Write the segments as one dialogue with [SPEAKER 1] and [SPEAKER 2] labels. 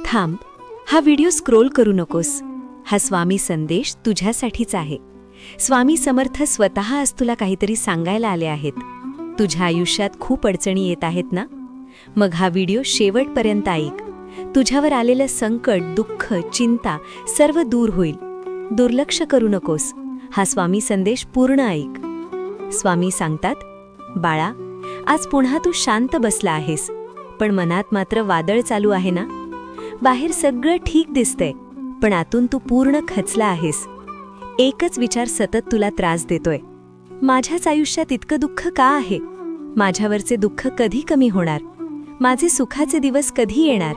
[SPEAKER 1] थांब, हा video scroll करू नकोस. हा स्वामी संदेश तुझ्यासाठीच आहे. स्वामी समर्थ स्वतः आज तुला काहीतरी सांगायला आले आहेत. तुझ्या आयुष्यात खूप अडचणी येत आहेत ना? मग हा व्हिडिओ शेवटपर्यंत ऐक. तुझ्यावर आलेलं संकट, दुःख, चिंता सर्व दूर होईल. दुर्लक्ष करू नकोस. हा स्वामी संदेश पूर्ण ऐक. स्वामी सांगतात, बाळा, आज पुन्हा तू शांत बसला आहेस, पण मनात मात्र वादळ चालू आहे ना? बाहेर सगळं ठीक दिसतंय, पण आतून तू पूर्ण खचला आहेस. एकच विचार सतत तुला त्रास देतोय. माझ्याच आयुष्यात इतकं दुःख का आहे? माझ्यावरचे दुःख कधी कमी होणार? माझे सुखाचे दिवस कधी येणार?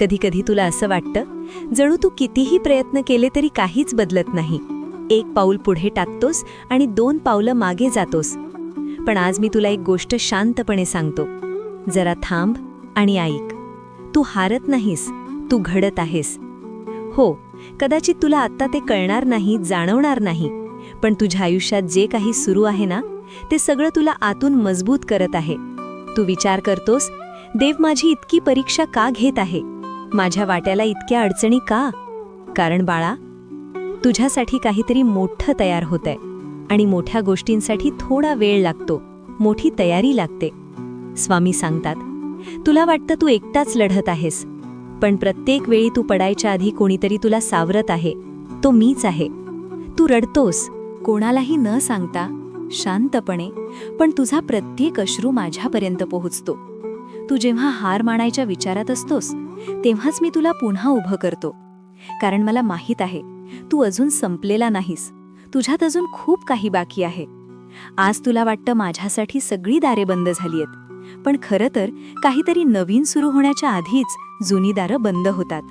[SPEAKER 1] कधी कधी तुला असं वाटतं जणू तू कितीही प्रयत्न केले तरी काहीच बदलत नाही. एक पाऊल पुढे टाकतोस आणि 2 पावलं मागे जातोस. पण आज मी तुला एक गोष्ट शांतपणे सांगतो. जरा थांब आणि ऐक. तू हारत नाहीस, तू घडत आहेस. हो, कदाचित तुला आत्ता ते कळणार नाही, जाणवणार नाही, पण तुझ्या आयुष्यात जे काही सुरू आहे ना, ते सगळं तुला आतून मजबूत करत आहे. तू विचार करतोस, देव माझी इतकी परीक्षा का घेत आहे? माझ्या वाट्याला इतक्या अडचणी का? कारण बाळा, तुझ्यासाठी काहीतरी मोठं तयार होतंय आणि मोठ्या गोष्टींसाठी थोडा वेळ लागतो, मोठी तयारी लागते. स्वामी सांगतात, तुला वाटतं तू एकटाच लढत आहेस, पण प्रत्येक वेळी तू पडायच्या आधी कोणीतरी तुला सावरत आहे. तो मीच आहे. तू रडतोस, कोणालाही न सांगता, शांतपणे, पण तुझा प्रत्येक अश्रू माझ्यापर्यंत पोहोचतो. तू जेव्हा हार मानायच्या विचारात असतोस, तेव्हाच मी तुला पुन्हा उभं करतो. कारण मला माहीत आहे, तू अजून संपलेला नाहीस. तुझ्यात अजून खूप काही बाकी आहे. आज तुला वाटतं माझ्यासाठी सगळी दारे बंद झाली आहेत, पण खरं तर काहीतरी नवीन सुरू होण्याच्या आधीच जुनी दारं बंद होतात.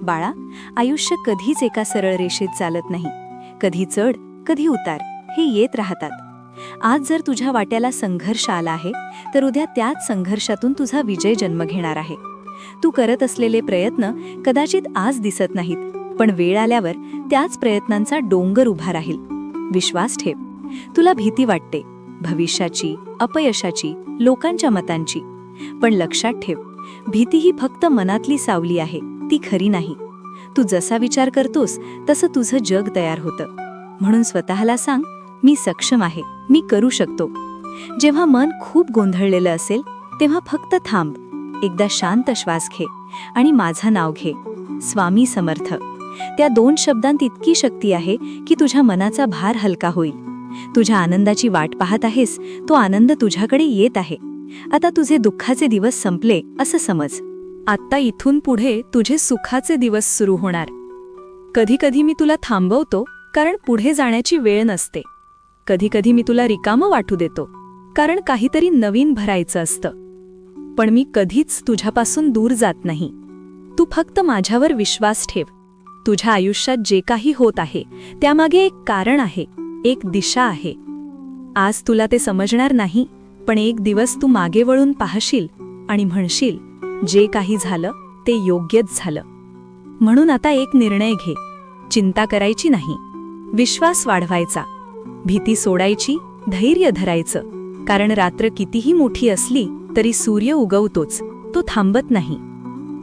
[SPEAKER 1] बाळा, आयुष्य कधीच एका सरळ रेषेत चालत नाही. कधी चढ, कधी उतार हे येत राहतात. आज जर तुझ्या वाट्याला संघर्ष आला आहे, तर उद्या त्याच संघर्षातून तुझा विजय जन्म घेणार आहे. तू करत असलेले प्रयत्न कदाचित आज दिसत नाहीत, पण वेळ आल्यावर त्याच प्रयत्नांचा डोंगर उभा राहील. विश्वास ठेव. तुला भीती वाटते, भविष्याची, अपयशाची, लोकांच्या मतांची, पण लक्षात ठेव, भीती ही फक्त मनातली सावली आहे, ती खरी नाही. तू जसा विचार करतोस तसं तुझं जग तयार होतं. म्हणून स्वतःला सांग, मी सक्षम आहे, मी करू शकतो. जेव्हा मन खूप गोंधळलेलं असेल, तेव्हा फक्त थांब, एकदा शांत श्वास घे आणि माझं नाव घे, स्वामी समर्थ. त्या 2 शब्दांत इतकी शक्ती आहे की तुझ्या मनाचा भार हलका होईल. तुझ्या आनंदाची वाट पाहत आहेस, तो आनंद तुझ्याकडे येत आहे. आता तुझे दुःखाचे दिवस संपले असं समज. आत्ता इथून पुढे तुझे सुखाचे दिवस सुरू होणार. कधी कधी मी तुला थांबवतो, कारण पुढे जाण्याची वेळ नसते. कधी कधी मी तुला रिकामं वाटू देतो, कारण काहीतरी नवीन भरायचं असतं. पण मी कधीच तुझ्यापासून दूर जात नाही. तू फक्त माझ्यावर विश्वास ठेव. तुझ्या आयुष्यात जे काही होत आहे, त्यामागे एक कारण आहे, एक दिशा आहे. आज तुला ते समजणार नाही, पण एक दिवस तू मागे वळून पाहशील आणि म्हणशील, जे काही झालं ते योग्यच झालं. म्हणून आता एक निर्णय घे. चिंता करायची नाही, विश्वास वाढवायचा, भीती सोडायची, धैर्य धरायचं. कारण रात्र कितीही मोठी असली तरी सूर्य उगवतोच, तो थांबत नाही.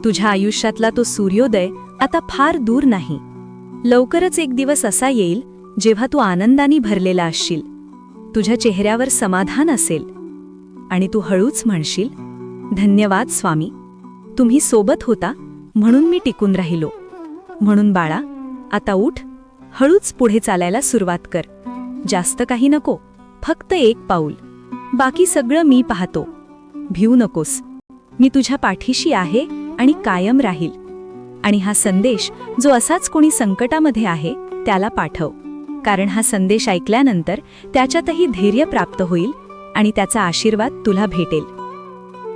[SPEAKER 1] तुझ्या आयुष्यातला तो सूर्योदय आता फार दूर नाही. लवकरच एक दिवस असा येईल जेव्हा तू आनंदाने भरलेला असशील, तुझ्या चेहऱ्यावर समाधान असेल आणि तू हळूच म्हणशील, धन्यवाद स्वामी, तुम्ही सोबत होता म्हणून मी टिकून राहिलो. म्हणून बाळा, आता उठ, हळूच पुढे चालायला सुरुवात कर. जास्त काही नको, फक्त 1 पाऊल. बाकी सगळं मी पाहतो. भिवू नकोस, मी तुझ्या पाठीशी आहे आणि कायम राहील. आणि हा संदेश जो असाच कोणी संकटामध्ये आहे त्याला पाठव, कारण हा संदेश ऐकल्यानंतर त्याच्यातही धैर्य प्राप्त होईल आणि त्याचा आशीर्वाद तुला भेटेल.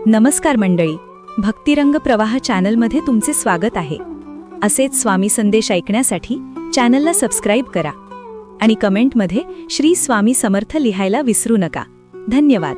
[SPEAKER 1] नमस्कार मंडळी, भक्तिरंग प्रवाह चॅनलमध्ये तुमचे स्वागत आहे. असेच स्वामी संदेश ऐकण्यासाठी चॅनलला सबस्क्राईब करा आणि कमेंटमध्ये श्री स्वामी समर्थ लिहायला विसरू नका. धन्यवाद.